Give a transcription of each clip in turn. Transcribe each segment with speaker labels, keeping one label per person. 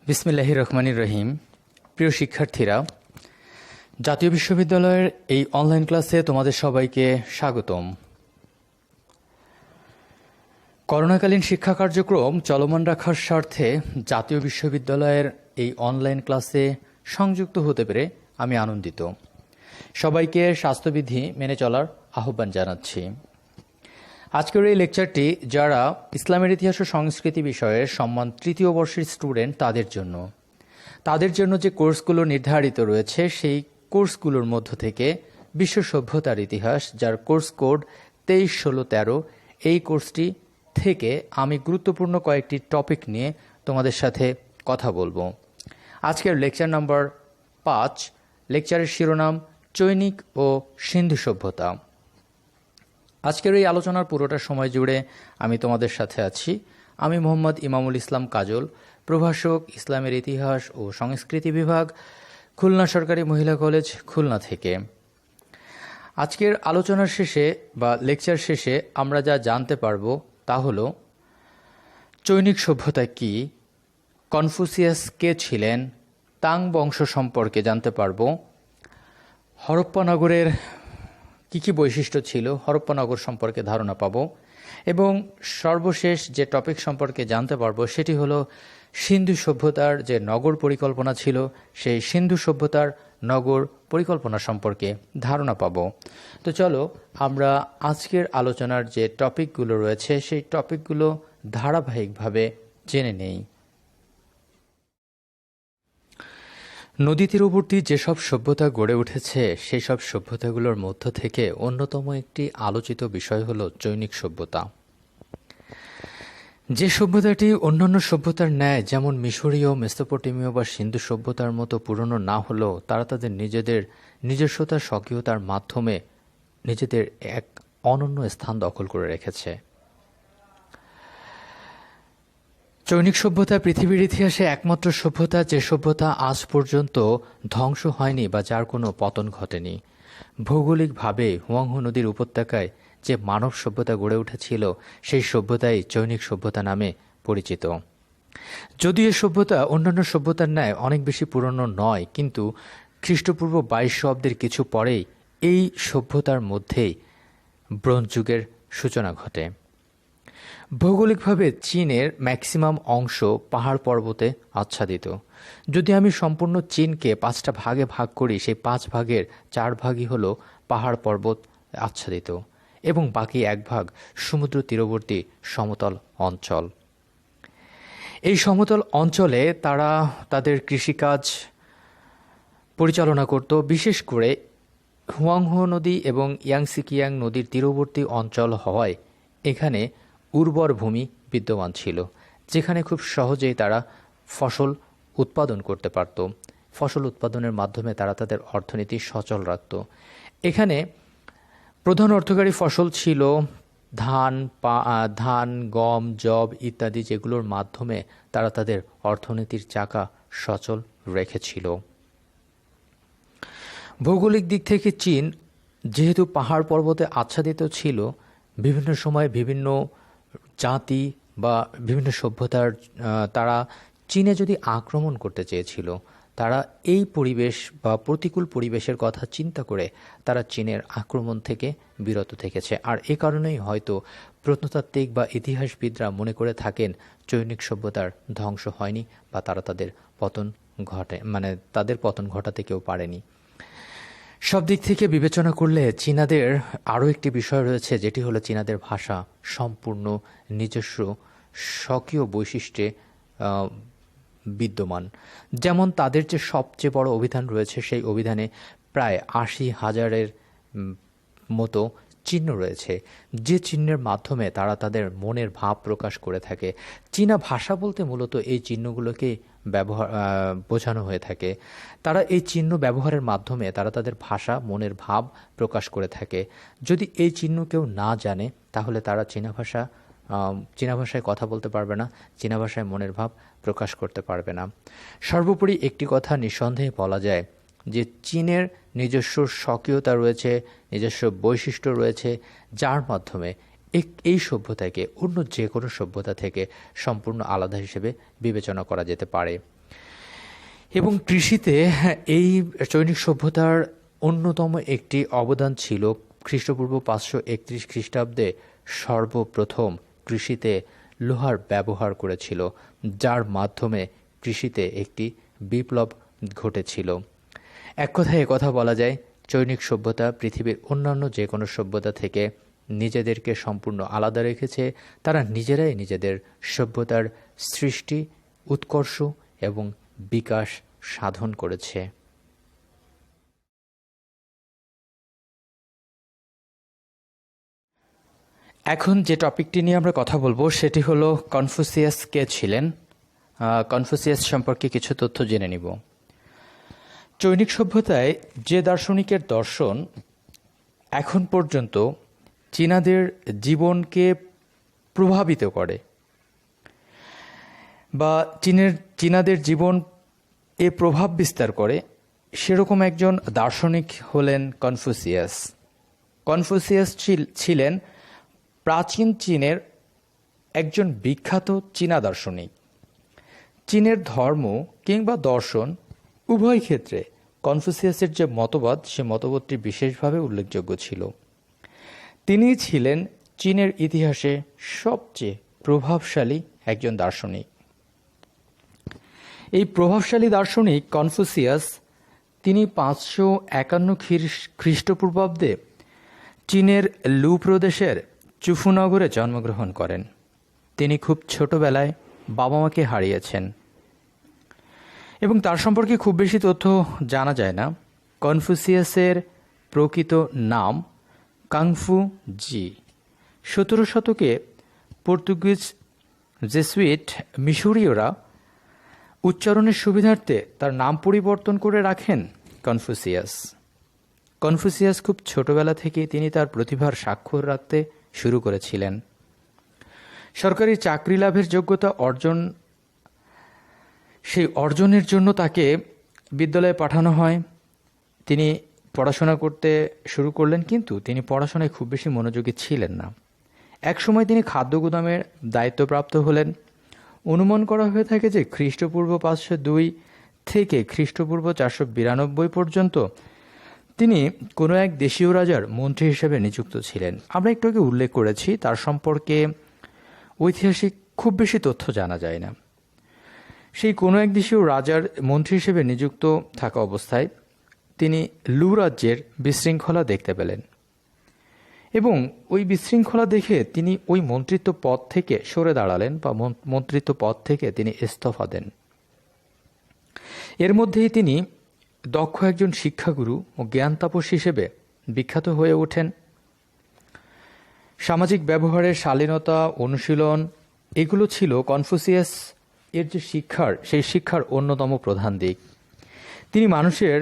Speaker 1: বিসমিল্লাহির রহমানির রহিম। প্রিয় শিক্ষার্থীরা, জাতীয় বিশ্ববিদ্যালয়ের এই অনলাইন ক্লাসে তোমাদের সবাইকে স্বাগতম। করোনাকালীন শিক্ষা কার্যক্রম চলমান রাখার স্বার্থে জাতীয় বিশ্ববিদ্যালয়ের এই অনলাইন ক্লাসে সংযুক্ত হতে পেরে আমি আনন্দিত। সবাইকে স্বাস্থ্যবিধি মেনে চলার আহ্বান জানাচ্ছি। আজকের এই লেকচারটি যারা ইসলামের ইতিহাস ও সংস্কৃতি বিষয়ের সম্মান তৃতীয় বর্ষের স্টুডেন্ট তাদের জন্য যে কোর্সগুলো নির্ধারিত রয়েছে সেই কোর্সগুলোর মধ্য থেকে বিশ্ব সভ্যতার ইতিহাস, যার কোর্স কোড 231613, এই কোর্সটি থেকে আমি গুরুত্বপূর্ণ কয়েকটি টপিক নিয়ে তোমাদের সাথে কথা বলবো। আজকের লেকচার নাম্বার 5, লেকচারের শিরোনাম চৈনিক ও সিন্ধু সভ্যতা। আজকের এই আলোচনার পুরোটা সময় জুড়ে আমি তোমাদের সাথে আছি। আমি মোহাম্মদ ইমামুল ইসলাম কাজল, প্রভাষক, ইসলামের ইতিহাস ও সংস্কৃতি বিভাগ, খুলনা সরকারি মহিলা কলেজ, খুলনা থেকে। আজকের আলোচনার শেষে বা লেকচার শেষে আমরা যা জানতে পারবো তা হলো চৈনিক সভ্যতা কি, কনফুসিয়াস কে ছিলেন, তাং বংশ সম্পর্কে জানতে পারবো, হরপ্পা নগরের কী বৈশিষ্ট্য ছিল, হরপ্পা নগর সম্পর্কে ধারণা পাবো, এবং সর্বশেষ যে টপিক সম্পর্কে জানতে পারবো সেটি হলো সিন্ধু সভ্যতার যে নগর পরিকল্পনা ছিল, সেই সিন্ধু সভ্যতার নগর পরিকল্পনা সম্পর্কে ধারণা পাবো। তো চলো আমরা আজকের আলোচনার যে টপিকগুলো রয়েছে সেই টপিকগুলো ধারাবাহিকভাবে জেনে নেই। নদী তীরবর্তী যেসব সভ্যতা গড়ে উঠেছে সেই সব সভ্যতাগুলোর মধ্য থেকে অন্যতম একটি আলোচিত বিষয় হলো চৈনিক সভ্যতা। যে সভ্যতাটি অন্যান্য সভ্যতার ন্যায় যেমন মিশরীয়, মেসোপটেমীয় বা সিন্ধু সভ্যতার মতো পুরনো না হলেও তারা তাদের নিজস্বতা, স্বকীয়তার মাধ্যমে নিজেদের এক অনন্য স্থান দখল করে রেখেছে। চৈনিক সভ্যতা পৃথিবীর ইতিহাসে একমাত্র সভ্যতা যে সভ্যতা আজ পর্যন্ত ধ্বংস হয়নি বা যার কোনো পতন ঘটেনি। ভৌগোলিকভাবে হুয়াংহো নদীর উপত্যকায় যে মানব সভ্যতা গড়ে উঠেছিল সেই সভ্যতাই চৈনিক সভ্যতা নামে পরিচিত। যদিও এ সভ্যতা অন্যান্য সভ্যতার ন্যায় অনেক বেশি পুরনো নয়, কিন্তু খ্রিস্টপূর্ব 2200 অব্দের কিছু পরেই এই সভ্যতার মধ্যেই ব্রোঞ্জ যুগের সূচনা ঘটে। ভৌগোলিকভাবে চীনের ম্যাক্সিমাম অংশ পাহাড় পর্বতে আচ্ছাদিত। যদি আমি সম্পূর্ণ চীনকে 5টা ভাগে ভাগ করি, সেই 5 ভাগের 4 ভাগই হল পাহাড় পর্বত আচ্ছাদিত এবং বাকি 1 ভাগ সমুদ্র তীরবর্তী সমতল অঞ্চল। এই সমতল অঞ্চলে তারা তাদের কৃষিকাজ পরিচালনা করত। বিশেষ করে হুয়াংহো নদী এবং ইয়াংসিকিয়াং নদীর তীরবর্তী অঞ্চল হওয়ায় এখানে উর্বর ভূমি বিদ্যমান ছিল, যেখানে খুব সহজেই তারা ফসল উৎপাদন করতে পারত। ফসল উৎপাদনের মাধ্যমে তারা তাদের অর্থনীতি সচল রাখত। এখানে প্রধান অর্থকারী ফসল ছিল ধান, গম, যব ইত্যাদি, যেগুলোর মাধ্যমে তারা তাদের অর্থনীতির চাকা সচল রেখেছিল। ভৌগোলিক দিক থেকে চীন যেহেতু পাহাড় পর্বতে আচ্ছাদিত ছিল, বিভিন্ন সময় বিভিন্ন জাতি বা বিভিন্ন সভ্যতার তারা চীনে যদি আক্রমণ করতে চেয়েছিল, তারা এই পরিবেশ বা প্রতিকূল পরিবেশের কথা চিন্তা করে তারা চীনের আক্রমণ থেকে বিরত থেকেছে। আর এ কারণেই হয়তো প্রত্নতাত্ত্বিক বা ইতিহাসবিদরা মনে করে থাকেন চৈনিক সভ্যতার ধ্বংস হয়নি বা তাদের পতন ঘটাতে কেউ পারেনি। সব দিক থেকে বিবেচনা করলে চীনাদের আরও একটি বিষয় রয়েছে, যেটি হলো চীনাদের ভাষা সম্পূর্ণ নিজস্ব স্বকীয় বৈশিষ্ট্যে বিদ্যমান। যেমন তাদের যে সবচেয়ে বড় অভিধান রয়েছে, সেই অভিধানে প্রায় 80,000-এর মতো চিহ্ন রয়েছে, যে চিহ্নের মাধ্যমে তারা তাদের মনের ভাব প্রকাশ করে থাকে। চীনা ভাষা বলতে মূলত এই চিহ্নগুলোকে বোঝানো হয়ে থাকে। তারা এই চিহ্ন ব্যবহারের মাধ্যমে তারা তাদের ভাষা, মনের ভাব প্রকাশ করে থাকে। যদি এই চিহ্ন কেউ না জানে তাহলে তারা চীনা ভাষায় কথা বলতে পারবে না, চীনা ভাষায় মনের ভাব প্রকাশ করতে পারবে না। সর্বোপরি একটি কথা নিঃসন্দেহে বলা যায় যে চীনের নিজস্ব স্বকীয়তা রয়েছে, নিজস্ব বৈশিষ্ট্য রয়েছে, যার মাধ্যমে এই সভ্যতাকে অন্য যে কোনো সভ্যতা থেকে সম্পূর্ণ আলাদা হিসেবে বিবেচনা করা যেতে পারে। এবং কৃষিতে এই চৈনিক সভ্যতার অন্যতম একটি অবদান ছিল খ্রিস্টপূর্ব 531 খ্রিস্টাব্দে সর্বপ্রথম কৃষিতে লোহার ব্যবহার করেছিল, যার মাধ্যমে কৃষিতে একটি বিপ্লব ঘটেছিল। এক কথায় একথা বলা যায়, চৈনিক সভ্যতা পৃথিবীর অন্যান্য যে কোনো সভ্যতা থেকে নিজেদেরকে সম্পূর্ণ আলাদা রেখেছে। তারা নিজেরাই নিজেদের সভ্যতার সৃষ্টি, উৎকর্ষ এবং বিকাশ সাধন করেছে। এখন যে টপিকটি নিয়ে আমরা কথা বলবো সেটি হলো কনফুসিয়াস কে ছিলেন। কনফুসিয়াস সম্পর্কে কিছু তথ্য জেনে নিব। চৈনিক সভ্যতায় যে দার্শনিকের দর্শন এখন পর্যন্ত চীনাদের জীবনকে প্রভাবিত করে বা চীনাদের জীবন এ প্রভাব বিস্তার করে, সেরকম একজন দার্শনিক হলেন কনফুসিয়াস। কনফুসিয়াস ছিলেন প্রাচীন চীনের একজন বিখ্যাত চীনা দার্শনিক। চীনের ধর্ম কিংবা দর্শন উভয় ক্ষেত্রে কনফুসিয়াসের যে মতবাদ, সে মতবাদটি বিশেষভাবে উল্লেখযোগ্য ছিল। তিনি ছিলেন চীনের ইতিহাসে সবচেয়ে প্রভাবশালী একজন দার্শনিক। এই প্রভাবশালী দার্শনিক কনফুসিয়াস তিনি 551 খ্রিস্টপূর্বাব্দে চীনের লু প্রদেশের চুফু নগরে জন্মগ্রহণ করেন। তিনি খুব ছোটবেলায় বাবা মাকে হারিয়েছেন এবং তার সম্পর্কে খুব বেশি তথ্য জানা যায় না। কনফুসিয়াসের প্রকৃত নাম কাংফু জি। 17 শতকে পর্তুগিজ জেসুইট মিশরীয়রা উচ্চারণের সুবিধার্থে তার নাম পরিবর্তন করে রাখেন কনফুসিয়াস। কনফুসিয়াস খুব ছোটবেলা থেকে তিনি তার প্রতিভার স্বাক্ষর রাখতে শুরু করেছিলেন। সরকারি চাকরি লাভের যোগ্যতা সেই অর্জনের জন্য তাকে বিদ্যালয়ে পাঠানো হয়। তিনি পড়াশোনা করতে শুরু করলেন, কিন্তু তিনি পড়াশোনায় খুব বেশি মনোযোগী ছিলেন না। একসময় তিনি খাদ্য গুদামের দায়িত্বপ্রাপ্ত হলেন। অনুমান করা হয়ে থাকে যে খ্রিস্টপূর্ব 502 থেকে খ্রিস্টপূর্ব 492 পর্যন্ত তিনি কোনো এক দেশীয় রাজার মন্ত্রী হিসেবে নিযুক্ত ছিলেন। আমরা একটু আগে উল্লেখ করেছি, তার সম্পর্কে ঐতিহাসিক খুব বেশি তথ্য জানা যায় না। সেই কোনো এক দেশীয় রাজার মন্ত্রী হিসেবে নিযুক্ত থাকা অবস্থায় তিনি লু রাজ্যের বিশৃঙ্খলা দেখতে পেলেন এবং ওই বিশৃঙ্খলা দেখে তিনি ওই মন্ত্রিত্ব পদ থেকে সরে দাঁড়ালেন বা মন্ত্রিত্ব পদ থেকে তিনি ইস্তফা দেন। এর মধ্যেই তিনি দক্ষ একজন শিক্ষাগুরু ও জ্ঞান তাপস হিসেবে বিখ্যাত হয়ে ওঠেন। সামাজিক ব্যবহারের শালীনতা, অনুশীলন, এগুলো ছিল কনফুসিয়াস এর যে সেই শিক্ষার অন্যতম প্রধান দিক। তিনি মানুষের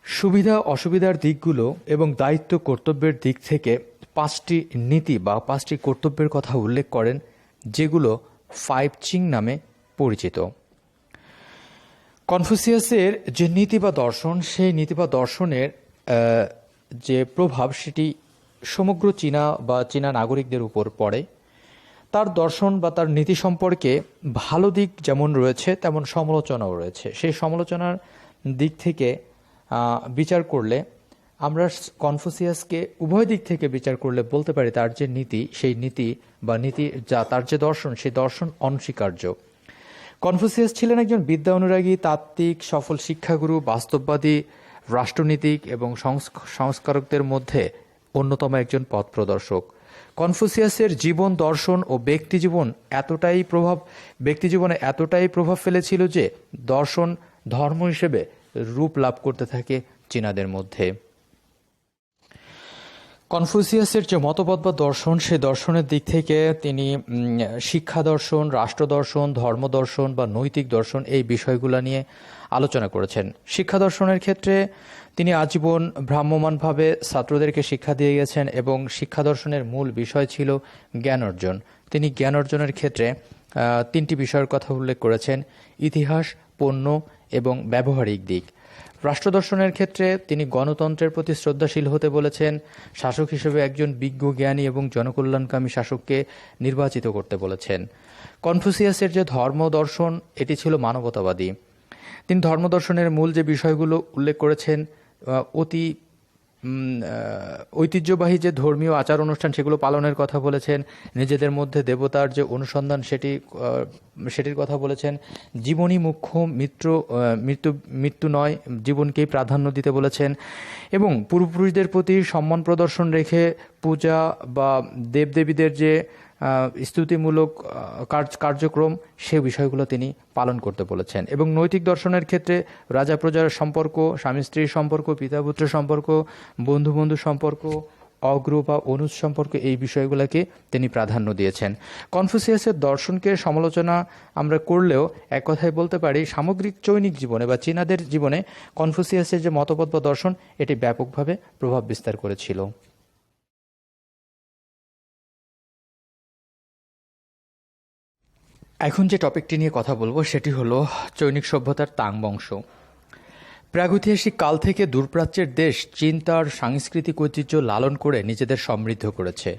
Speaker 1: সুবিধা অসুবিধার দিকগুলো এবং দায়িত্ব কর্তব্যের দিক থেকে 5টি নীতি বা 5টি কর্তব্যের কথা উল্লেখ করেন, যেগুলো 5 চিং নামে পরিচিত। কনফুসিয়াসের যে নীতি বা দর্শন, সেই নীতি বা দর্শনের যে প্রভাব সেটি সমগ্র চীনা নাগরিকদের উপর পড়ে। তার দর্শন বা তার নীতি সম্পর্কে ভালো দিক যেমন রয়েছে, তেমন সমালোচনাও রয়েছে। সেই সমালোচনার দিক থেকে বিচার করলে আমরা কনফুসিয়াসকে উভয় দিক থেকে বিচার করলে বলতে পারি তার যে নীতি, সেই নীতি বা তার যে দর্শন, সেই দর্শন অনস্বীকার্য। কনফুসিয়াস ছিলেন একজন বিদ্যা অনুরাগী, তাত্ত্বিক, সফল শিক্ষাগুরু, বাস্তববাদী, রাষ্ট্রনীতিক এবং সংস্কারকদের মধ্যে অন্যতম একজন পথ প্রদর্শক। কনফুসিয়াসের জীবন দর্শন ও ব্যক্তিজীবনে এতটাই প্রভাব ফেলেছিল যে দর্শন ধর্ম হিসেবে রূপ লাভ করতে থাকে চীনাদের মধ্যে। কনফুসিয়াসের যে মতবাদ বা দর্শন, সেই দর্শনের দিক থেকে তিনি শিক্ষা দর্শন, রাষ্ট্র দর্শন, ধর্ম দর্শন বা নৈতিক দর্শন, এই বিষয়গুলো নিয়ে আলোচনা করেছেন। শিক্ষা দর্শনের ক্ষেত্রে তিনি আজীবন ভ্রাম্যমাণভাবে ছাত্রদেরকে শিক্ষা দিয়ে গেছেন এবং শিক্ষা দর্শনের মূল বিষয় ছিল জ্ঞান অর্জন। তিনি জ্ঞান অর্জনের ক্ষেত্রে 3টি বিষয়ের কথা উল্লেখ করেছেন: ইতিহাস, পণ্য এবং ব্যবহারিক দিক। রাষ্ট্রদর্শনের ক্ষেত্রে তিনি গণতন্ত্রের প্রতি শ্রদ্ধাশীল হতে বলেছেন। শাসক হিসেবে একজন বিজ্ঞ, জ্ঞানী এবং জনকল্যাণকামী শাসককে নির্বাচিত করতে বলেছেন। কনফুসিয়াসের যে ধর্ম দর্শন, এটি ছিল মানবতাবাদী। তিনি ধর্মদর্শনের মূল যে বিষয়গুলো উল্লেখ করেছেন, অতি ঐতিহ্যবাহী যে ধর্মীয় আচার অনুষ্ঠান সেগুলো পালনের কথা বলেছেন। নিজেদের মধ্যে দেবতার যে অনুসন্ধান সেটির কথা বলেছেন। জীবনই মুখ্য, মৃত্যু নয়, জীবনকেই প্রাধান্য দিতে বলেছেন। এবং পূর্বপুরুষদের প্রতি সম্মান প্রদর্শন রেখে পূজা বা দেবদেবীদের যে স্তুতিমূলক কার্যক্রম, সে বিষয়গুলো তিনি পালন করতে বলেছেন। এবং নৈতিক দর্শনের ক্ষেত্রে রাজা প্রজার সম্পর্ক, স্বামী স্ত্রীর সম্পর্ক, পিতা পুত্র সম্পর্ক, বন্ধু বন্ধু সম্পর্ক, অগ্র বা অনুজ সম্পর্ক, এই বিষয়গুলোকে তিনি প্রাধান্য দিয়েছেন। কনফুসিয়াসের দর্শনকে সমালোচনা আমরা করলেও এক কথায় বলতে পারি, সামগ্রিক চৈনিক জীবনে বা চীনাদের জীবনে কনফুসিয়াসের যে মতবাদ বা দর্শন, এটি ব্যাপকভাবে প্রভাব বিস্তার করেছিল। এখন যে টপিকটি নিয়ে কথা বলবো সেটি হলো চৈনিক সভ্যতার তাং বংশ। প্রাগৈতিহাসিক কাল থেকে দূরপ্রাচ্যের দেশ চীন তার সাংস্কৃতিক ঐতিহ্য লালন করে নিজেদের সমৃদ্ধ করেছে।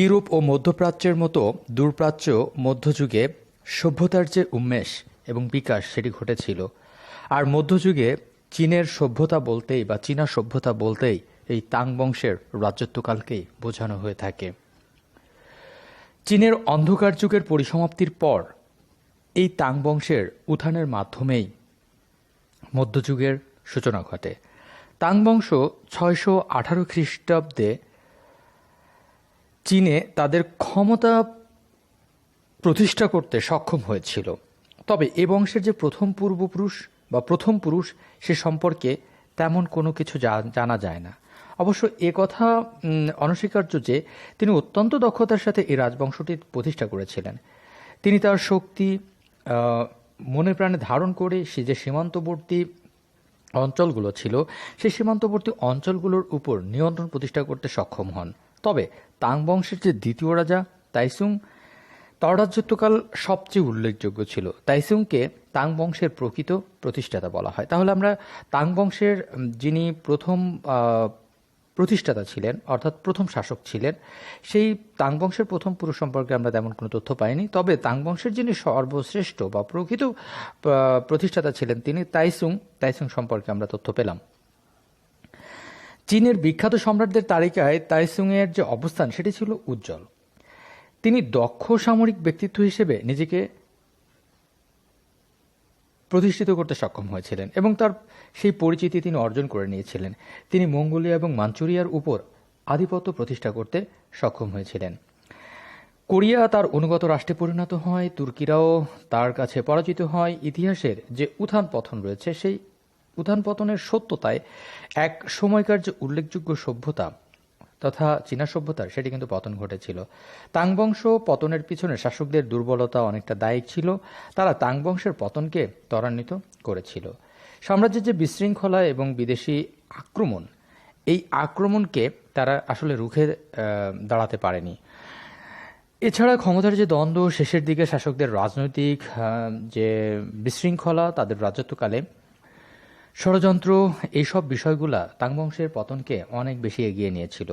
Speaker 1: ইউরোপ ও মধ্যপ্রাচ্যের মতো দূরপ্রাচ্য মধ্যযুগে সভ্যতার যে উন্মেষ এবং বিকাশ সেটি ঘটেছিল। আর মধ্যযুগে চীনের সভ্যতা বলতেই বা চীনা সভ্যতা বলতেই এই তাং বংশের রাজত্বকালকেই বোঝানো হয়ে থাকে। চীনের অন্ধকার যুগের পরিসমাপ্তির পর এই তাং বংশের উত্থানের মাধ্যমেই মধ্যযুগের সূচনা ঘটে। তাং বংশ 618 খ্রিস্টাব্দে চীনে তাদের ক্ষমতা প্রতিষ্ঠা করতে সক্ষম হয়েছিল। তবে এ বংশের যে প্রথম পূর্বপুরুষ বা প্রথম পুরুষ, সে সম্পর্কে তেমন কোনো কিছু জানা যায় না। অবশ্য এ কথা অনস্বীকার্য যে তিনি অত্যন্ত দক্ষতার সাথে এই রাজবংশটি প্রতিষ্ঠা করেছিলেন। তিনি তার শক্তি মনে প্রাণে ধারণ করে সে যে সীমান্তবর্তী অঞ্চলগুলো ছিল, সেই সীমান্তবর্তী অঞ্চলগুলোর উপর নিয়ন্ত্রণ প্রতিষ্ঠা করতে সক্ষম হন। তবে তাং বংশের যে দ্বিতীয় রাজা তাইসুং, তার রাজত্বকাল সবচেয়ে উল্লেখযোগ্য ছিল। তাইসুংকে তাং বংশের প্রকৃত প্রতিষ্ঠাতা বলা হয়। তাহলে আমরা তাং বংশের যিনি প্রথম প্রতিষ্ঠাতা ছিলেন, অর্থাৎ প্রথম শাসক ছিলেন, সেই তাং বংশের প্রথম পুরুষ সম্পর্কে আমরা তেমন কোনো তথ্য পাইনি। তবে তাং বংশের যিনি সর্বশ্রেষ্ঠ বা প্রকৃত প্রতিষ্ঠাতা ছিলেন, তিনি তাইসুং সম্পর্কে আমরা তথ্য পেলাম। চীনের বিখ্যাত সম্রাটদের তালিকায় তাইসুংয়ের যে অবস্থান সেটি ছিল উজ্জ্বল। তিনি দক্ষ সামরিক ব্যক্তিত্ব হিসেবে নিজেকে প্রতিষ্ঠিত করতে সক্ষম হয়েছিলেন এবং তার সেই পরিচিতি তিনি অর্জন করে নিয়েছিলেন। তিনি মঙ্গোলিয়া এবং মাঞ্চুরিয়ার উপর আধিপত্য প্রতিষ্ঠা করতে সক্ষম হয়েছিলেন। কোরিয়া তার অনুগত রাষ্ট্রে পরিণত হয়, তুর্কিরাও তার কাছে পরাজিত হয়। ইতিহাসের যে উত্থান পতন রয়েছে, সেই উত্থান পতনের সত্যতায় এক সময়কার যে উল্লেখযোগ্য সভ্যতা তথা চীনা সভ্যতার, সেটি কিন্তু পতন ঘটেছিল। তাং বংশ পতনের পিছনে শাসকদের দুর্বলতা অনেকটা দায়ী ছিল। তারা তাং বংশের পতনকে ত্বরান্বিত করেছিল। সাম্রাজ্যের যে বিশৃঙ্খলা এবং বিদেশি আক্রমণ, এই আক্রমণকে তারা আসলে রুখে দাঁড়াতে পারেনি। এছাড়া ক্ষমতার যে দ্বন্দ্ব, শেষের দিকে শাসকদের রাজনৈতিক যে বিশৃঙ্খলা, তাদের রাজত্বকালে ষড়যন্ত্র, এইসব বিষয়গুলা তাং বংশের পতনকে অনেক বেশি এগিয়ে নিয়েছিল।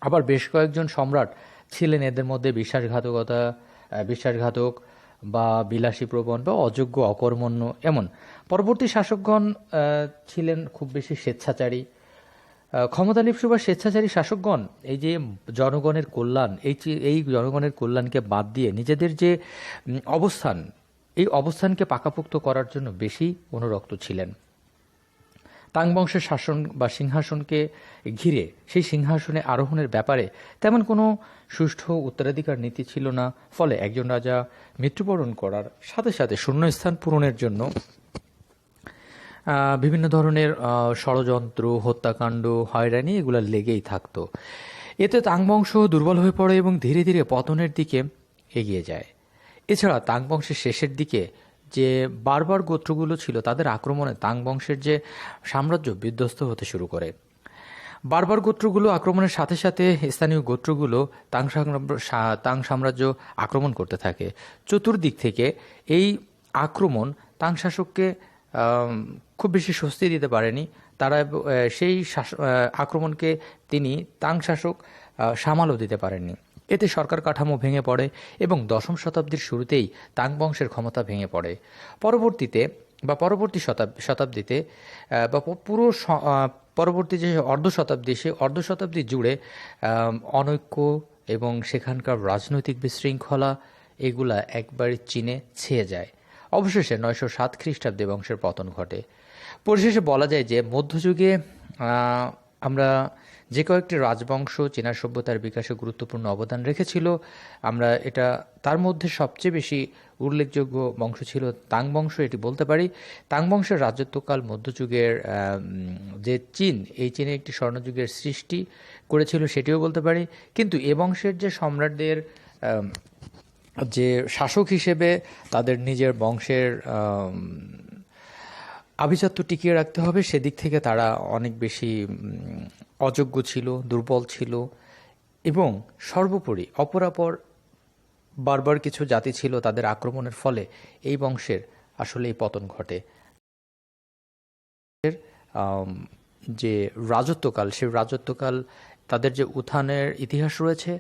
Speaker 1: আবার বেশ কয়েকজন সম্রাট ছিলেন এদের মধ্যে বিশ্বাসঘাতক বা বিলাসীপ্রবণ বা অযোগ্য, অকর্মণ্য। এমন পরবর্তী শাসকগণ ছিলেন খুব বেশি স্বেচ্ছাচারী, ক্ষমতালিপ্সু বা স্বেচ্ছাচারী শাসকগণ এই যে জনগণের কল্যাণ, এই জনগণের কল্যাণকে বাদ দিয়ে নিজেদের যে অবস্থান, এই অবস্থানকে পাকাপোক্ত করার জন্য বেশি অনুরক্ত ছিলেন। তাং বংশের শাসন বা সিংহাসনকে ঘিরে সেই সিংহাসনে আরোহণের ব্যাপারে তেমন কোনো সুষ্ঠু উত্তরাধিকার নীতি ছিল না। ফলে একজন রাজা মৃত্যুবরণ করার সাথে সাথে শূন্যস্থান পূরণের জন্য বিভিন্ন ধরনের ষড়যন্ত্র, হত্যাকাণ্ড, হয়রানি এগুলো লেগেই থাকতো। এতে তাং বংশ দুর্বল হয়ে পড়ে এবং ধীরে ধীরে পতনের দিকে এগিয়ে যায়। এছাড়া তাং বংশের শেষের দিকে যে বারবার গোত্রগুলো ছিল, তাদের আক্রমণে তাং বংশের যে সাম্রাজ্য বিধ্বস্ত হতে শুরু করে। বারবার গোত্রগুলো আক্রমণের সাথে সাথে স্থানীয় গোত্রগুলো তাং সাম্রাজ্য আক্রমণ করতে থাকে। চতুর্দিক থেকে এই আক্রমণ তাং শাসককে খুব বেশি স্বস্তি দিতে পারেনি। তারা সেই আক্রমণকে তিনি তাং শাসক সামালও দিতে পারেননি। এতে সরকার কাঠামো ভেঙে পড়ে এবং দশম শতাব্দীর শুরুতেই তাং বংশের ক্ষমতা ভেঙে পড়ে। পরবর্তী শতাব্দীতে বা পুরো পরবর্তী যে অর্ধ শতাব্দী জুড়ে অনৈক্য এবং সেখানকার রাজনৈতিক বিশৃঙ্খলা এগুলা একবারে চীনে ছেয়ে যায়। অবশেষে 907 খ্রিস্টাব্দে বংশের পতন ঘটে। পরিশেষে বলা যায় যে মধ্যযুগে আমরা যে কয়েকটি রাজবংশ চীনা সভ্যতার বিকাশে গুরুত্বপূর্ণ অবদান রেখেছিল, আমরা এটা তার মধ্যে সবচেয়ে বেশি উল্লেখযোগ্য বংশ ছিল তাং বংশ, এটি বলতে পারি। তাং বংশের রাজত্বকাল মধ্যযুগের যে চীন, এই চীনে একটি স্বর্ণযুগের সৃষ্টি করেছিল সেটিও বলতে পারি। কিন্তু এ বংশের যে সম্রাটদের যে শাসক হিসেবে তাদের নিজের বংশের আভিজাত্য টিকিয়ে রাখতে হবে, সেদিক থেকে তারা অনেক বেশি অযোগ্য ছিল, দুর্বল ছিল এবং সর্বোপরি অপরাপর বারবার কিছু জাতি ছিল, তাদের আক্রমণের ফলে এই বংশের আসলে এই পতন ঘটে। যে রাজত্বকাল, সেই রাজত্বকাল তাদের যে উত্থানের ইতিহাস রয়েছে,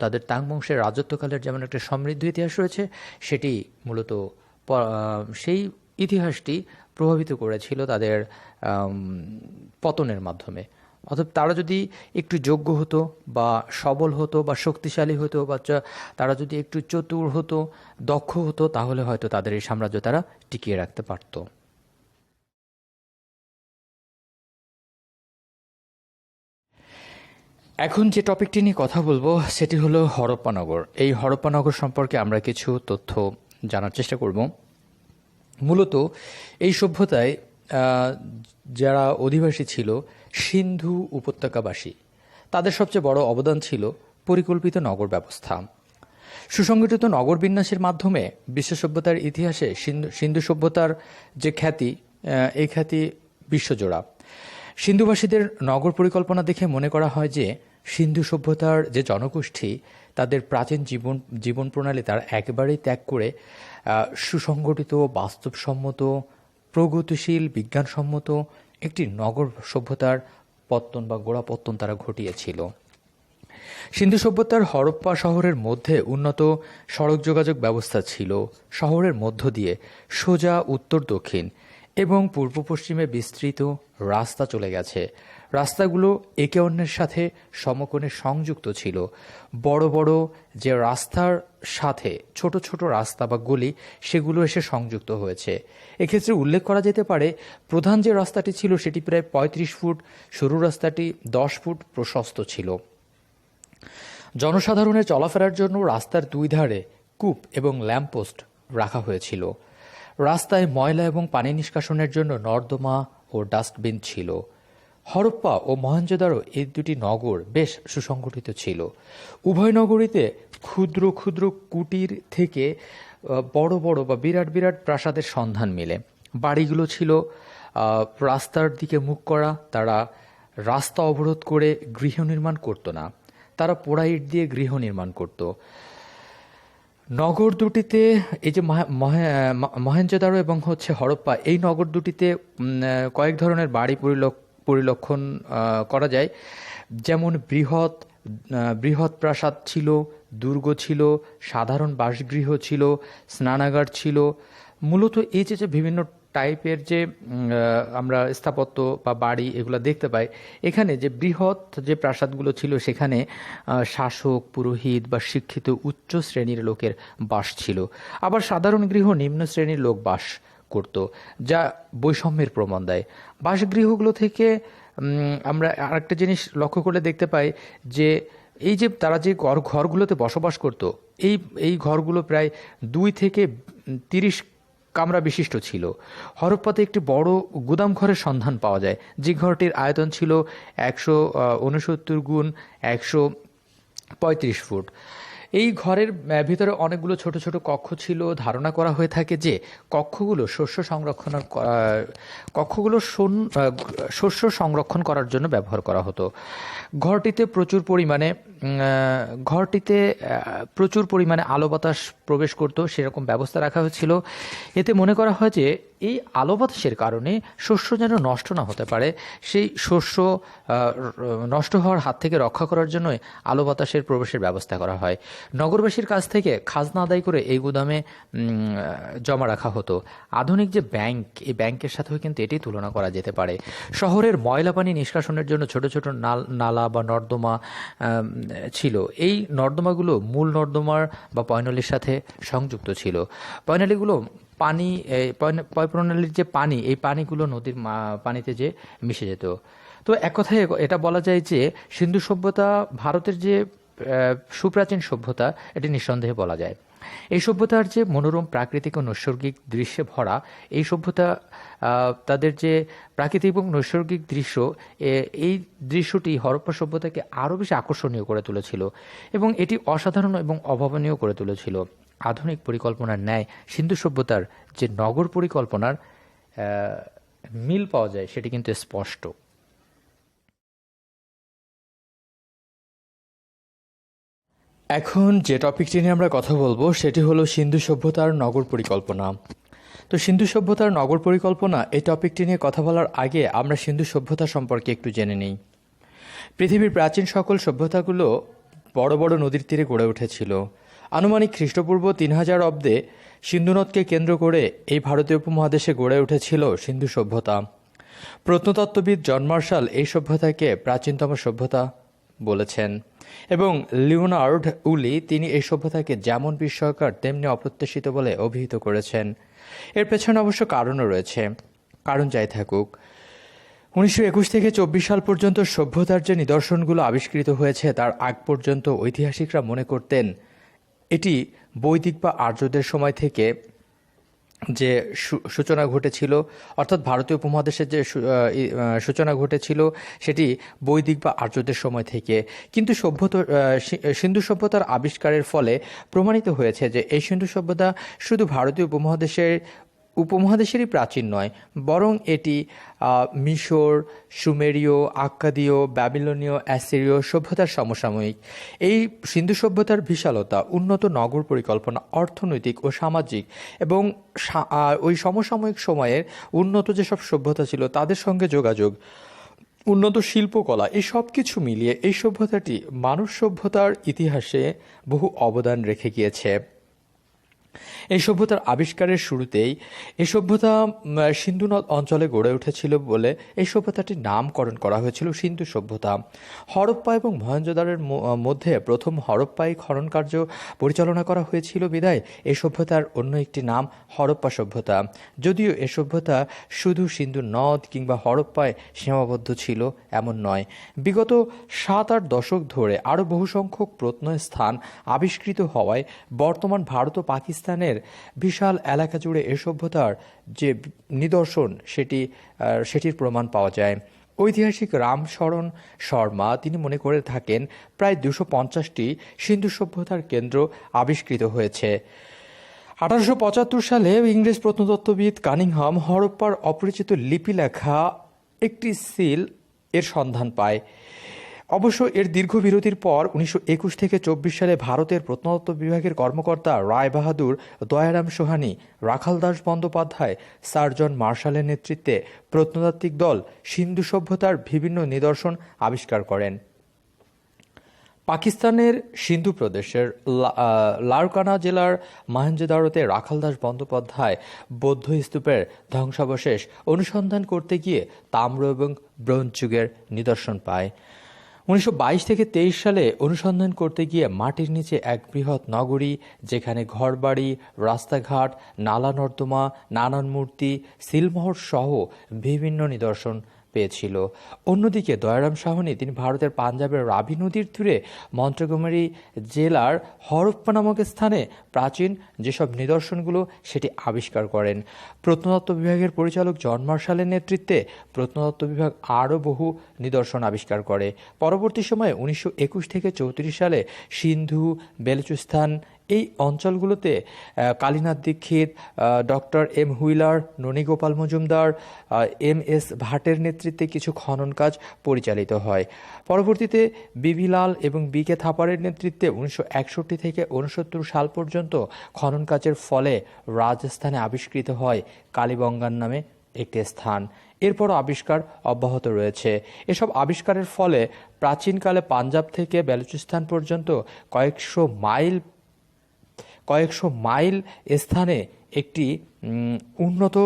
Speaker 1: তাদের তাং বংশের রাজত্বকালের যেমন একটা সমৃদ্ধ ইতিহাস রয়েছে, সেটি মূলত সেই ইতিহাসটি প্রভাবিত করেছিল তাদের পতনের মাধ্যমে। অর্থাৎ তারা যদি একটু যোগ্য হতো বা সবল হতো বা শক্তিশালী হতো বা তারা যদি একটু চতুর হতো, দক্ষ হতো, তাহলে হয়তো তাদের এই সাম্রাজ্য তারা টিকিয়ে রাখতে পারত। এখন যে টপিকটি নিয়ে কথা বলবো সেটি হলো হরপ্পা নগর। এই হরপ্পা নগর সম্পর্কে আমরা কিছু তথ্য জানার চেষ্টা করব। মূলত এই সভ্যতায় যারা অধিবাসী ছিল সিন্ধু উপত্যকাবাসী, তাদের সবচেয়ে বড় অবদান ছিল পরিকল্পিত নগর ব্যবস্থা। সুসংগঠিত নগর বিন্যাসের মাধ্যমে বিশ্ব সভ্যতার ইতিহাসে সিন্ধু সভ্যতার যে খ্যাতি, এই খ্যাতি বিশ্বজোড়া। সিন্ধুবাসীদের নগর পরিকল্পনা দেখে মনে করা হয় যে সিন্ধু সভ্যতার যে জনগোষ্ঠী, তাদের প্রাচীন জীবন প্রণালী তারা একেবারেই ত্যাগ করে সুসংগঠিত, বাস্তবসম্মত, প্রগতিশীল, বিজ্ঞানসম্মত একটি নগর সভ্যতার পত্তন বা গোড়াপত্তন তারা ঘটিয়েছিল। সিন্ধু সভ্যতার হরপ্পা শহরের মধ্যে উন্নত সড়ক যোগাযোগ ব্যবস্থা ছিল। শহরের মধ্য দিয়ে সোজা উত্তর দক্ষিণ এবং পূর্ব পশ্চিমে বিস্তৃত রাস্তা চলে গেছে। রাস্তাগুলো একে অন্যের সাথে সমকোণে সংযুক্ত ছিল। বড় বড় যে রাস্তার সাথে ছোট ছোট রাস্তা বা গলি, সেগুলো এসে সংযুক্ত হয়েছে। এক্ষেত্রে উল্লেখ করা যেতে পারে, প্রধান যে রাস্তাটি ছিল সেটি প্রায় 35 ফুট, সরু রাস্তাটি 10 ফুট প্রশস্ত ছিল। জনসাধারণের চলাফেরার জন্য রাস্তার দুই ধারে কূপ এবং ল্যাম্পপোস্ট রাখা হয়েছিল। রাস্তায় ময়লা এবং পানি নিষ্কাশনের জন্য নর্দমা ও ডাস্টবিন ছিল। হরপ্পা ও মহেঞ্জোদারো এই দুটি নগর বেশ সুসংগঠিত ছিল। উভয় নগরীতে ক্ষুদ্র ক্ষুদ্র কুটির থেকে বড় বড় বা বিরাট বিরাট প্রাসাদের সন্ধান মেলে। বাড়িগুলো ছিল রাস্তার দিকে মুখ করা। তারা রাস্তা অবরোধ করে গৃহ নির্মাণ করত না, তারা পোড়া ইট দিয়ে গৃহ নির্মাণ করত। নগর দুটিতে এই যে মহেঞ্জোদারো এবং হরপ্পা, এই নগর দুটিতে কয়েক ধরনের বাড়ি পরিলক্ষণ করা যায়। যেমন বৃহৎ প্রাসাদ ছিল, দুর্গ ছিল, সাধারণ বাসগৃহ ছিল, স্নানাগার ছিল। মূলত এই যে বিভিন্ন টাইপের যে আমরা স্থাপত্য বা বাড়ি এগুলো দেখতে পাই, এখানে যে বৃহৎ যে প্রাসাদগুলো ছিল সেখানে শাসক, পুরোহিত বা শিক্ষিত উচ্চ শ্রেণীর লোকের বাস ছিল। আবার সাধারণ গৃহ নিম্ন শ্রেণীর লোক বাস করত, যা বৈষম্যের প্রমাণ দেয়। বাসগৃহগুলো থেকে আমরা আরেকটা জিনিস লক্ষ্য করে দেখতে পাই যে এই যে তারা যে ঘরগুলোতে বসবাস করত, এই ঘরগুলো প্রায় 2 থেকে 30 কামরা বিশিষ্ট ছিল। হরপ্পাতে একটি বড় গুদাম ঘরের সন্ধান পাওয়া যায়, যে ঘরটির আয়তন ছিল 169 গুণ 135 ফুট। এই ঘরের ভিতরে অনেকগুলো ছোট ছোট কক্ষ ছিল। ধারণা করা হয়ে থাকে যে কক্ষগুলো শস্য সংরক্ষণ করার জন্য ব্যবহার করা হতো। ঘরটিতে প্রচুর পরিমাণে ঘরটিতে প্রচুর পরিমাণে আলো বাতাস প্রবেশ করতো, সেরকম ব্যবস্থা রাখা হয়েছিল। এতে মনে করা হয় যে এই আলো বাতাসের কারণে শস্য যেন নষ্ট না হতে পারে, সেই শস্য নষ্ট হওয়ার হাত থেকে রক্ষা করার জন্যই আলো বাতাসের প্রবেশের ব্যবস্থা করা হয়। নগরবাসীর কাছ থেকে খাজনা আদায় করে এই গুদামে জমা রাখা হতো। আধুনিক যে ব্যাংক, এই ব্যাংকের সাথেও কিন্তু এটি তুলনা করা যেতে পারে। শহরের ময়লা পানি নিষ্কাশনের জন্য ছোট ছোট নালা বা নর্দমা ছিল। এই নর্দমাগুলো মূল নর্দমার বা পয়নালির সাথে সংযুক্ত ছিল। পয়নালিগুলো পানি, পয় প্রণালীর যে পানি, এই পানিগুলো নদীর পানিতে যে মিশে যেত। তো এক কথায় এটা বলা যায় যে সিন্ধু সভ্যতা ভারতের যে সুপ্রাচীন সভ্যতা, এটি নিঃসন্দেহে বলা যায়। এই সভ্যতার যে মনোরম প্রাকৃতিক ও নৈসর্গিক দৃশ্যে ভরা এই সভ্যতা, তাদের যে প্রাকৃতিক এবং নৈসর্গিক দৃশ্য, এই দৃশ্যটি হরপ্পা সভ্যতাকে আরও বেশি আকর্ষণীয় করে তুলেছিল এবং এটি অসাধারণ এবং অভাবনীয় করে তুলেছিল। আধুনিক পরিকল্পনার ন্যায় সিন্ধু সভ্যতার যে নগর পরিকল্পনার মিল পাওয়া যায়, সেটি কিন্তু স্পষ্ট। এখন যে টপিকটি নিয়ে আমরা কথা বলবো সেটি হলো সিন্ধু সভ্যতার নগর পরিকল্পনা। তো সিন্ধু সভ্যতার নগর পরিকল্পনা, এই টপিকটি নিয়ে কথা বলার আগে আমরা সিন্ধু সভ্যতা সম্পর্কে একটু জেনে নিই। পৃথিবীর প্রাচীন সকল সভ্যতাগুলো বড় বড় নদীর তীরে গড়ে উঠেছিল। আনুমানিক খ্রিস্টপূর্ব 3000 অব্দে সিন্ধু নদকে কেন্দ্র করে এই ভারতীয় উপমহাদেশে গড়ে উঠেছিল সিন্ধু সভ্যতা। প্রত্নতত্ত্ববিদ জন মার্শাল এই সভ্যতাকে প্রাচীনতম সভ্যতা বলেছেন এবং লিওনার্ড উলি তিনি এই সভ্যতাকে যেমন বিস্ময়কর তেমনি অপ্রত্যাশিত বলে অভিহিত করেছেন। এর পেছনে অবশ্য কারণও রয়েছে। কারণ যাই থাকুক, 1921 থেকে 24 সাল পর্যন্ত সভ্যতার যে নিদর্শনগুলো আবিষ্কৃত হয়েছে, তার আগ পর্যন্ত ঐতিহাসিকরা মনে করতেন এটি বৈদিক বা আর্যদের সময় থেকে যে সূচনা ঘটেছিল, অর্থাৎ ভারতীয় উপমহাদেশের যে সূচনা ঘটেছিল, সেটি বৈদিক বা আর্যদের সময় থেকে। কিন্তু সিন্ধু সভ্যতার আবিষ্কারের ফলে প্রমাণিত হয়েছে যে এই সিন্ধু সভ্যতা শুধু ভারতীয় উপমহাদেশেরই প্রাচীন নয়, বরং এটি মিশর, সুমেরীয়, আক্কাদীয়, ব্যাবিলনীয়, অ্যাসিরীয় সভ্যতার সমসাময়িক। এই সিন্ধু সভ্যতার বিশালতা, উন্নত নগর পরিকল্পনা, অর্থনৈতিক ও সামাজিক এবং ওই সমসাময়িক সময়ের উন্নত যেসব সভ্যতা ছিল তাদের সঙ্গে যোগাযোগ, উন্নত শিল্পকলা, এই সব কিছু মিলিয়ে এই সভ্যতাটি মানব সভ্যতার ইতিহাসে বহু অবদান রেখে গিয়েছে। এই সভ্যতার আবিষ্কারের শুরুতেই এই সভ্যতা সিন্ধু নদ অঞ্চলে গড়ে উঠেছিল বলে এই সভ্যতাটির নামকরণ করা হয়েছিল সিন্ধু সভ্যতা। হরপ্পা এবং মহেঞ্জোদারোর মধ্যে প্রথম হরপ্পায় খনন কার্য পরিচালনা করা হয়েছিল বিধায় এই সভ্যতার অন্য একটি নাম হরপ্পা সভ্যতা। যদিও এ সভ্যতা শুধু সিন্ধু নদ কিংবা হরপ্পায় সীমাবদ্ধ ছিল এমন নয়, বিগত 7-8 দশক ধরে আরও বহু সংখ্যক প্রত্নস্থান আবিষ্কৃত হওয়ায় বর্তমান ভারত ও পাকিস্তানের বিশাল এলাকা জুড়ে এ সভ্যতার যে নিদর্শন সেটির প্রমাণ পাওয়া যায়। ঐতিহাসিক রামশরণ শর্মা তিনি মনে করে থাকেন প্রায় 250টি সিন্ধু সভ্যতার কেন্দ্র আবিষ্কৃত হয়েছে। 1875 সালে ইংরেজ প্রত্নতত্ত্ববিদ কানিংহাম হরপ্পার অপরিচিত লিপি লেখা একটি সিল এর সন্ধান পায়। অবশ্য এর দীর্ঘ বিরতির পর 1921 থেকে 24 সালে ভারতের প্রত্নতত্ত্ব বিভাগের কর্মকর্তা রায় বাহাদুর, দয়ারাম সোহানি, রাখাল দাস বন্দ্যোপাধ্যায়, স্যার জন মার্শালের নেতৃত্বে প্রত্নতাত্ত্বিক দল সিন্ধু সভ্যতার বিভিন্ন নিদর্শন আবিষ্কার করেন। পাকিস্তানের সিন্ধু প্রদেশের লারকানা জেলার মহেঞ্জোদারোতে রাখাল দাস বন্দ্যোপাধ্যায় বৌদ্ধ স্তূপের ধ্বংসাবশেষ অনুসন্ধান করতে গিয়ে তাম্র এবং ব্রোঞ্জ যুগের নিদর্শন পায়। 1922 থেকে 23 সালে অনুসন্ধান করতে গিয়ে মাটির নিচে এক বৃহৎ নগরী, যেখানে ঘরবাড়ি, রাস্তাঘাট, নালা নর্দমা, নানান মূর্তি, সিলমোহর সহ বিভিন্ন নিদর্শন পেয়েছিল। অন্যদিকে দয়ারাম সাহনি তিনি ভারতের পাঞ্জাবের রাভি নদীর তীরে মন্টগোমেরি জেলার হরপ্পা নামক স্থানে প্রাচীন যেসব নিদর্শনগুলো সেটি আবিষ্কার করেন। প্রত্নতত্ত্ব বিভাগের পরিচালক জন মার্শালের নেতৃত্বে প্রত্নতত্ত্ব বিভাগ আরও বহু নিদর্শন আবিষ্কার করে। পরবর্তী সময়ে 1921 থেকে 34 সালে সিন্ধু, বেলুচিস্তান এই অঞ্চলগুলোতে Kalinath Dikshit, doctor M Wheeler, Nanigopal Majumdar, M S. ভাটের নেতৃত্বে কিছু খনন কাজ পরিচালিত হয়। পরবর্তীতে বিবি লাল এবং বি.কে. থাপারের নেতৃত্বে 1961 থেকে 1969 সাল পর্যন্ত খনন কাজের ফলে রাজস্থানে আবিষ্কৃত হয় কালীবঙ্গান নামে একটি স্থান। এরপরও আবিষ্কার অব্যাহত রয়েছে। এসব আবিষ্কারের ফলে প্রাচীনকালে পাঞ্জাব থেকে বেলুচিস্তান পর্যন্ত কয়েকশো মাইল স্থানে একটি উন্নত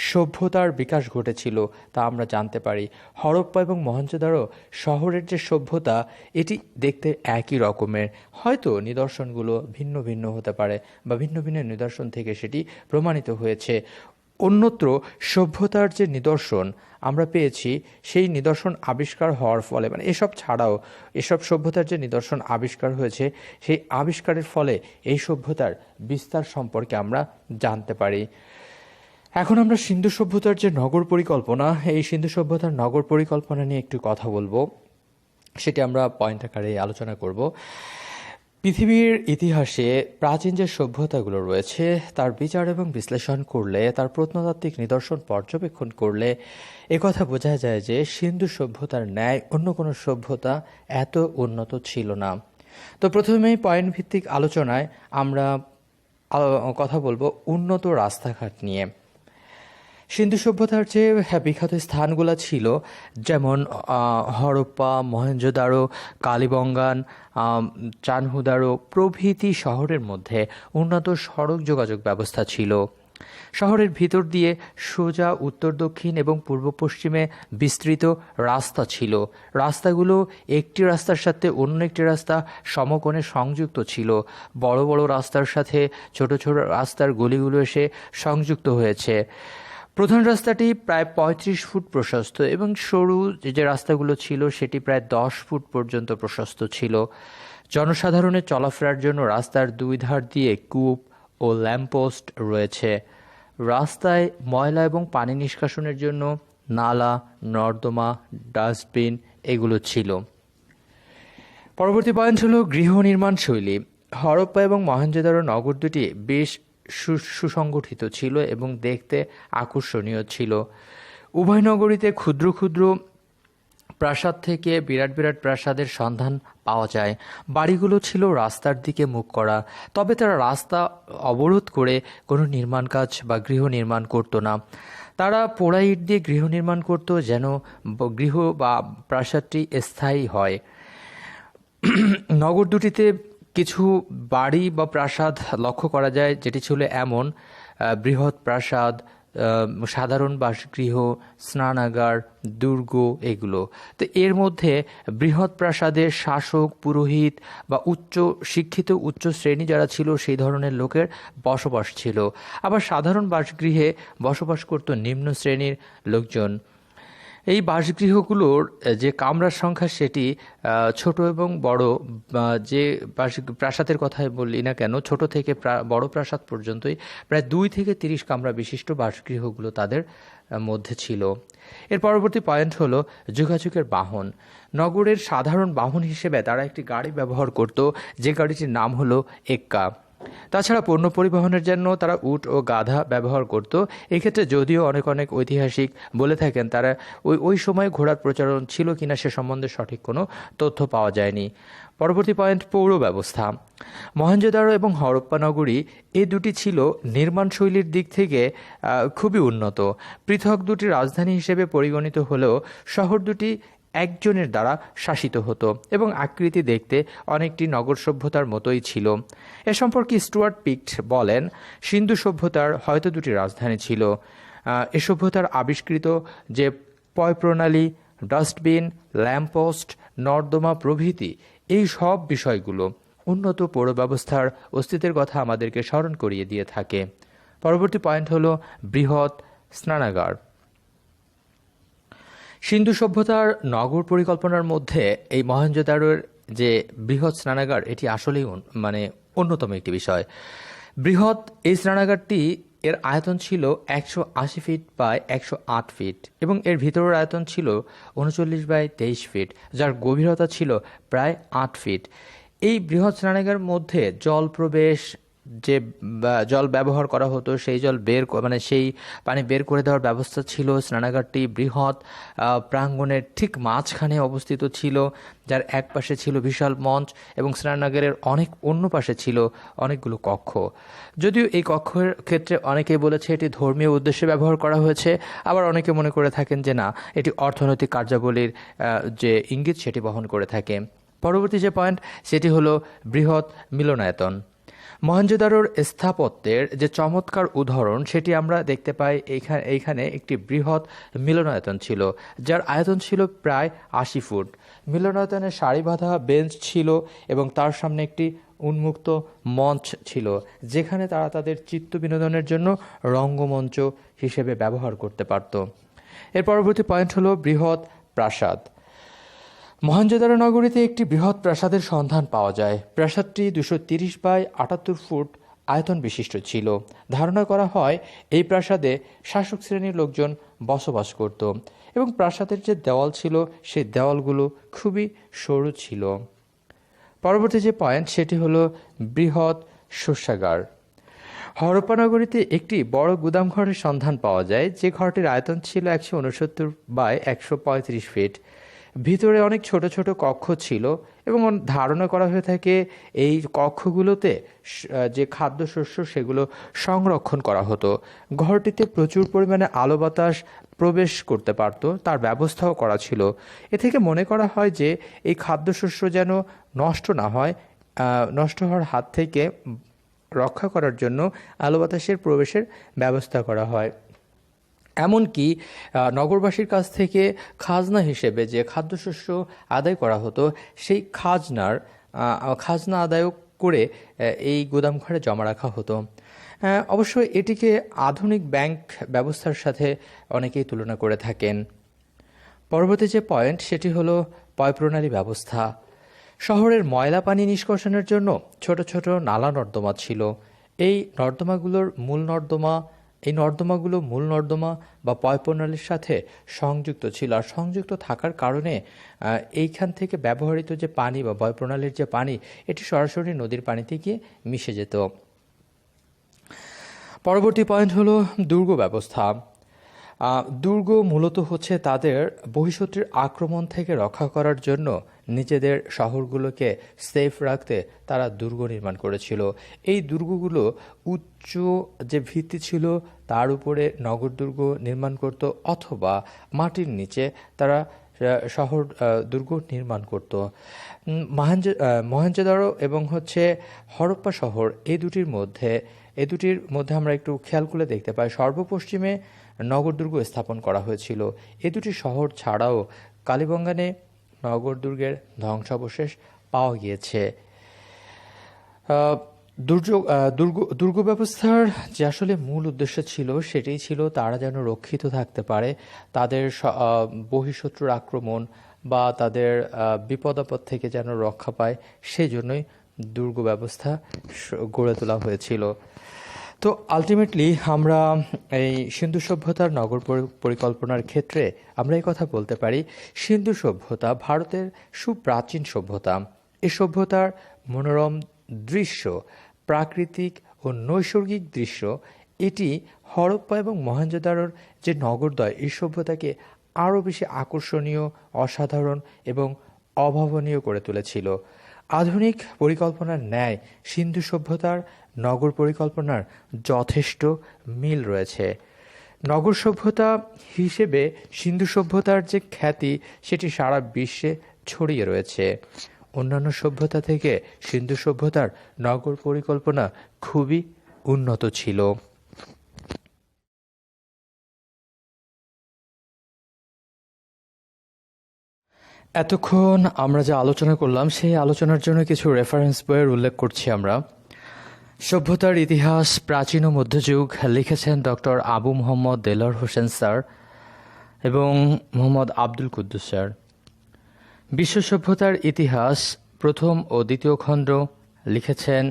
Speaker 1: সভ্যতার বিকাশ ঘটেছিল, তা আমরা জানতে পারি। হরপ্পা এবং মহেঞ্জোদারো শহরের যে সভ্যতা, এটি দেখতে একই রকমের, হয়তো নিদর্শনগুলো ভিন্ন ভিন্ন হতে পারে বা ভিন্ন ভিন্ন নিদর্শন থেকে সেটি প্রমাণিত হয়েছে। অন্যত্র সভ্যতার যে নিদর্শন আমরা পেয়েছি, সেই নিদর্শন আবিষ্কার হওয়ার ফলে, মানে এসব ছাড়াও এসব সভ্যতার যে নিদর্শন আবিষ্কার হয়েছে, সেই আবিষ্কারের ফলে এই সভ্যতার বিস্তার সম্পর্কে আমরা জানতে পারি। এখন আমরা সিন্ধু সভ্যতার যে নগর পরিকল্পনা, এই সিন্ধু সভ্যতার নগর পরিকল্পনা নিয়ে একটু কথা বলবো, সেটি আমরা পয়েন্ট আকারে আলোচনা করব। পৃথিবীর ইতিহাসে প্রাচীন যে সভ্যতাগুলো রয়েছে, তার বিচার এবং বিশ্লেষণ করলে, তার প্রত্নতাত্ত্বিক নিদর্শন পর্যবেক্ষণ করলে একথা বোঝা যায় যে সিন্ধু সভ্যতার ন্যায় অন্য কোনো সভ্যতা এত উন্নত ছিল না। তো প্রথমেই পয়েন্ট ভিত্তিক আলোচনায় আমরা কথা বলবো উন্নত রাস্তাঘাট নিয়ে। সিন্ধু সভ্যতার যে বিখ্যাত স্থানগুলো ছিল, যেমন হরপ্পা, মহেঞ্জোদারো, কালীবঙ্গান, চানহুদারো প্রভৃতি শহরের মধ্যে উন্নত সড়ক যোগাযোগ ব্যবস্থা ছিল। শহরের ভিতর দিয়ে সোজা উত্তর দক্ষিণ এবং পূর্ব পশ্চিমে বিস্তৃত রাস্তা ছিল। রাস্তাগুলো একটি রাস্তার সাথে অন্য একটি রাস্তা সমকোণে সংযুক্ত ছিল। বড় বড় রাস্তার সাথে ছোট ছোট রাস্তার গলিগুলো এসে সংযুক্ত হয়েছে। প্রধান রাস্তাটি প্রায় 35 ফুট প্রশস্ত এবং সরু যে রাস্তাগুলো ছিল সেটি প্রায় 10 ফুট পর্যন্ত প্রশস্ত ছিল। জনসাধারণের চলাফেরার জন্য রাস্তার দুই ধার দিয়ে কূপ ও ল্যাম্পপোস্ট রয়েছে। রাস্তায় ময়লা এবং পানি নিষ্কাশনের জন্য নালা, নর্দমা, ডাস্টবিন এগুলো ছিল। পরবর্তী পয়েন্ট হলো গৃহ নির্মাণ শৈলী। হরপ্পা এবং মহেঞ্জোদারো নগর দুটি বেশ সুসংগঠিত ছিল এবং দেখতে আকর্ষণীয় ছিল। উভয় নগরীতে ক্ষুদ্র ক্ষুদ্র প্রাসাদ থেকে বিরাট বিরাট প্রাসাদের সন্ধান পাওয়া যায়। বাড়িগুলো ছিল রাস্তার দিকে মুখ করা, তবে তারা রাস্তা অবরোধ করে কোনো নির্মাণ কাজ বা গৃহ নির্মাণ করতো না। তারা পোড়া ইট দিয়ে গৃহ নির্মাণ করত, যেন গৃহ বা প্রাসাদটি স্থায়ী হয়। নগর দুটিতে কিছু বাড়ি বা প্রাসাদ লক্ষ্য করা যায়, যেটি ছিল এমন: বৃহৎ প্রাসাদ, সাধারণ বাসগৃহ, স্নানাগার, দুর্গ এগুলো। তো এর মধ্যে বৃহৎ প্রাসাদে শাসক, পুরোহিত বা উচ্চ শিক্ষিত উচ্চ শ্রেণী যারা ছিল সেই ধরনের লোকের বসবাস ছিল। আবার সাধারণ বাসগৃহে বসবাস করত নিম্ন শ্রেণীর লোকজন। এই বাসগৃহগুলোর যে কামরার সংখ্যা সেটি ছোট এবং বড়, যে প্রাসাদের কথাই বললি না কেন, ছোট থেকে বড় প্রাসাদ পর্যন্তই প্রায় 2 থেকে 30 কামরা বিশিষ্ট বাসগৃহগুলো তাদের মধ্যে ছিল। এর পরবর্তী পয়েন্ট হলো যোগাযোগের বাহন। নগরের সাধারণ বাহন হিসেবে তারা একটি গাড়ি ব্যবহার করত, যে গাড়িটির নাম হলো এক্কা। তাছাড়া পণ্য পরিবহনের জন্য তারা উট ও গাধা ব্যবহার করত। এক্ষেত্রে যদিও অনেক ঐতিহাসিক বলে থাকেন তারা ওই সময় ঘোড়ার প্রচলন ছিল কিনা সে সম্বন্ধে সঠিক কোনো তথ্য পাওয়া যায়নি। পরবর্তী পয়েন্ট পৌর ব্যবস্থা। মহেঞ্জোদারো এবং হরপ্পা নগরী এই দুটি ছিল নির্মাণশৈলীর দিক থেকে খুবই উন্নত। পৃথক দুটি রাজধানী হিসেবে পরিগণিত হলেও শহর দুটি একজনের দ্বারা শাসিত হতো এবং আকৃতি দেখতে অনেকটি নগর সভ্যতার মতোই ছিল। এ সম্পর্কে স্টুয়ার্ট পিক্ট বলেন, সিন্ধু সভ্যতার হয়তো দুটি রাজধানী ছিল। এ সভ্যতার আবিষ্কৃত যে পয় প্রণালী, ডাস্টবিন, ল্যাম্পপোস্ট, নর্দমা প্রভৃতি, এই সব বিষয়গুলো উন্নত পৌর ব্যবস্থার অস্তিত্বের কথা আমাদেরকে স্মরণ করিয়ে দিয়ে থাকে। পরবর্তী পয়েন্ট হলো বৃহৎ স্নানাগার। সিন্ধু সভ্যতার নগর পরিকল্পনার মধ্যে এই মহেঞ্জোদারোর যে বৃহৎ স্নানাগার, এটি আসলেই অন্যতম একটি বিষয়। বৃহৎ এই স্নানাগারটি এর আয়তন ছিল 180 ফিট বাই 108 ফিট এবং এর ভিতরের আয়তন ছিল 39 বাই 23 ফিট, যার গভীরতা ছিল প্রায় 8 ফিট। এই বৃহৎ স্নানাগারের মধ্যে জল প্রবেশ, যে জল ব্যবহার করা হতো সেই জল মানে সেই পানি বের করে দেওয়ার ব্যবস্থা ছিল। স্নানাগারটি বৃহৎ প্রাঙ্গণের ঠিক মাঝখানে অবস্থিত ছিল, যার এক পাশে ছিল বিশাল মঞ্চ এবং স্নানাগারের অন্য পাশে ছিল অনেকগুলো কক্ষ। যদিও এই কক্ষের ক্ষেত্রে অনেকেই বলেছে এটি ধর্মীয় উদ্দেশ্যে ব্যবহার করা হয়েছে, আবার অনেকে মনে করে থাকেন যে না, এটি অর্থনৈতিক কার্যাবলীর যে ইঙ্গিত সেটি বহন করে থাকে। পরবর্তী যে পয়েন্ট সেটি হলো বৃহৎ মিলনায়তন। মহেঞ্জোদারোর স্থাপত্যের যে চমৎকার উদাহরণ সেটি আমরা দেখতে পাই এইখানে একটি বৃহৎ মিলনায়তন ছিল, যার আয়তন ছিল প্রায় 80 ফুট। মিলনায়তনে সারি বাঁধা বেঞ্চ ছিল এবং তার সামনে একটি উন্মুক্ত মঞ্চ ছিল, যেখানে তারা তাদের চিত্ত বিনোদনের জন্য রঙ্গমঞ্চ হিসেবে ব্যবহার করতে পারত। এর পরবর্তী পয়েন্ট হলো বৃহৎ প্রাসাদ। মহেঞ্জোদারো নগরীতে একটি বৃহৎ প্রাসাদের সন্ধান পাওয়া যায়। প্রাসাদটি 230 বাই 78 ফুট আয়তন বিশিষ্ট ছিল। ধারণা করা হয় এই প্রাসাদে শাসক শ্রেণীর লোকজন বসবাস করত এবং প্রাসাদের যে দেওয়াল ছিল সেই দেওয়ালগুলো খুবই সরু ছিল। পরবর্তী যে পয়েন্ট সেটি হলো বৃহৎ শস্যাগার। হরপ্পা নগরীতে একটি বড় গুদামঘরের সন্ধান পাওয়া যায়, যে ঘরটির আয়তন ছিল 169 বাই 135 ফিট। ভিতরে অনেক ছোট ছোট কক্ষ ছিল এবং ধারণা করা হয়ে থাকে এই কক্ষগুলোতে যে খাদ্যশস্য সেগুলো সংরক্ষণ করা হতো। ঘরটিতে প্রচুর পরিমাণে আলো বাতাস প্রবেশ করতে পারত, তার ব্যবস্থাও করা ছিল। এ থেকে মনে করা হয় যে এই খাদ্যশস্য যেন নষ্ট না হয়, নষ্ট হওয়ার হাত থেকে রক্ষা করার জন্য আলো বাতাসের প্রবেশের ব্যবস্থা করা হয়। এমনকি নগরবাসীর কাছ থেকে খাজনা হিসেবে যে খাদ্যশস্য আদায় করা হতো সেই খাজনা আদায় করে এই গুদামঘরে জমা রাখা হতো। অবশ্য এটিকে আধুনিক ব্যাংক ব্যবস্থার সাথে অনেকেই তুলনা করে থাকেন। পরবর্তী যে পয়েন্ট সেটি হলো পয়ঃপ্রণালী ব্যবস্থা। শহরের ময়লা পানি নিষ্কাশনের জন্য ছোট ছোট নালা নর্দমা ছিল। এই নর্দমাগুলো মূল নর্দমা বা পয়ঃপ্রণালীর সাথে সংযুক্ত ছিল, আর সংযুক্ত থাকার কারণে এইখান থেকে ব্যবহৃত যে পানি বা পয়ঃপ্রণালীর যে পানি এটি সরাসরি নদীর পানিতে গিয়ে মিশে যেত। পরবর্তী পয়েন্ট হলো দুর্গ ব্যবস্থা। দুর্গ মূলত হচ্ছে তাদের বহিঃশত্রুর আক্রমণ থেকে রক্ষা করার জন্য নিজেদের শহরগুলোকে সেফ রাখতে তারা দুর্গ নির্মাণ করেছিল। এই দুর্গগুলো উচ্চ যে ভিত্তি ছিল তার উপরে নগর দুর্গ নির্মাণ করত, অথবা মাটির নিচে তারা দুর্গ নির্মাণ করত। মহেঞ্জোদারো এবং হরপ্পা শহর এই দুটির মধ্যে আমরা একটু খেয়াল করে দেখতে পাই সর্বপশ্চিমে নগর দুর্গ স্থাপন করা হয়েছিল। এই দুটি শহর ছাড়াও কালীবঙ্গানে নগর দুর্গের ধ্বংসাবশেষ পাওয়া গিয়েছে। দুর্গ ব্যবস্থার যে আসলে মূল উদ্দেশ্য ছিল সেটি ছিল তারা যেন রক্ষিত থাকতে পারে, তাদের বহিঃশত্রুর আক্রমণ বা তাদের বিপদ আপদ থেকে যেন রক্ষা পায়, সেই জন্যই দুর্গ ব্যবস্থা গড়ে তোলা হয়েছিল। তো আলটিমেটলি আমরা এই সিন্ধু সভ্যতার নগর পরিকল্পনার ক্ষেত্রে আমরা এই কথা বলতে পারি, সিন্ধু সভ্যতা ভারতের সুপ্রাচীন সভ্যতা। এই সভ্যতার মনোরম দৃশ্য, প্রাকৃতিক ও নৈসর্গিক দৃশ্য, এটি হরপ্পা এবং মহেঞ্জোদারোর যে নগরদ্বয় এই সভ্যতাকে আরও বেশি আকর্ষণীয়, অসাধারণ এবং অভাবনীয় করে তুলেছিল। আধুনিক পরিকল্পনার ন্যায় সিন্ধু সভ্যতার নগর পরিকল্পনার যথেষ্ট মিল রয়েছে। নগর সভ্যতা হিসেবে সিন্ধু সভ্যতার যে খ্যাতি সেটি সারা বিশ্বে ছড়িয়ে রয়েছে। অন্যান্য সভ্যতা থেকে সিন্ধু সভ্যতার নগর পরিকল্পনা খুবই উন্নত ছিল। এতক্ষণ আমরা যা আলোচনা করলাম সেই আলোচনার জন্য কিছু রেফারেন্স বইয়ের উল্লেখ করছি আমরা। সভ্যতার ইতিহাস প্রাচীন ও মধ্যযুগ লিখেছেন ডক্টর আবু মোহাম্মদ দেলোয়ার হোসেন স্যার এবং মোহাম্মদ আব্দুল কুদ্দুস স্যার। বিশ্ব সভ্যতার ইতিহাস প্রথম ও দ্বিতীয় খণ্ড লিখেছেন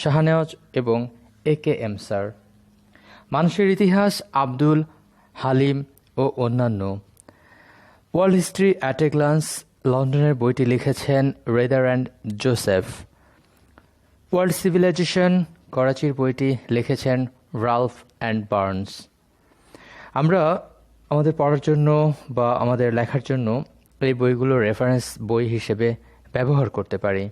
Speaker 1: শাহনেওয়াজ এবং AKM স্যার। মানুষের ইতিহাস আব্দুল হালিম ও অন্যান্য। World history at a glance লন্ডনের বইটি লিখেছেন রেদার অ্যান্ড জোসেফ। ওয়ার্ল্ড সিভিলাইজেশন, করাচির বইটি লিখেছেন রালফ অ্যান্ড বার্নস। আমরা আমাদের পড়ার জন্য বা আমাদের লেখার জন্য এই বইগুলো রেফারেন্স বই হিসেবে ব্যবহার করতে পারি।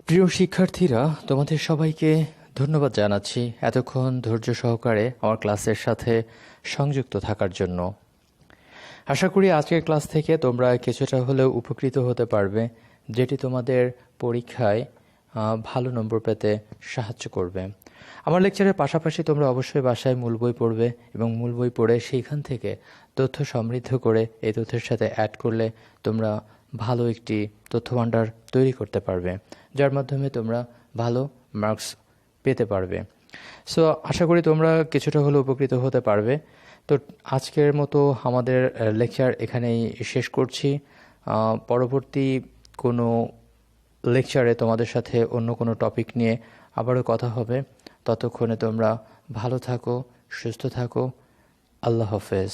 Speaker 1: প্রিয় শিক্ষার্থীরা, তোমাদের সবাইকে ধন্যবাদ জানাচ্ছি এতক্ষণ ধৈর্য সহকারে আমার ক্লাসের সাথে সংযুক্ত থাকার জন্য। আশা করি আজকের ক্লাস থেকে তোমরা কিছুটা হলেও উপকৃত হতে পারবে, যেটি তোমাদের পরীক্ষায় ভালো নম্বর পেতে সাহায্য করবে। আমার লেকচারের পাশাপাশি তোমরা অবশ্যই বাসায় মূল বই পড়বে এবং মূল বই পড়ে সেইখান থেকে তথ্য সমৃদ্ধ করে এই তথ্যের সাথে অ্যাড করলে তোমরা ভালো একটি তথ্যভাণ্ডার তৈরি করতে পারবে, যার মাধ্যমে তোমরা ভালো মার্কস পেতে পারবে। সো আশা করি তোমরা কিছুটা হলেও উপকৃত হতে পারবে। তো আজকের মতো আমাদের লেকচার এখানেই শেষ করছি। পরবর্তী কোনো লেকচারে তোমাদের সাথে অন্য কোনো টপিক নিয়ে আবারও কথা হবে। ততক্ষণে তোমরা ভালো থাকো, সুস্থ থাকো। আল্লাহ হাফেজ।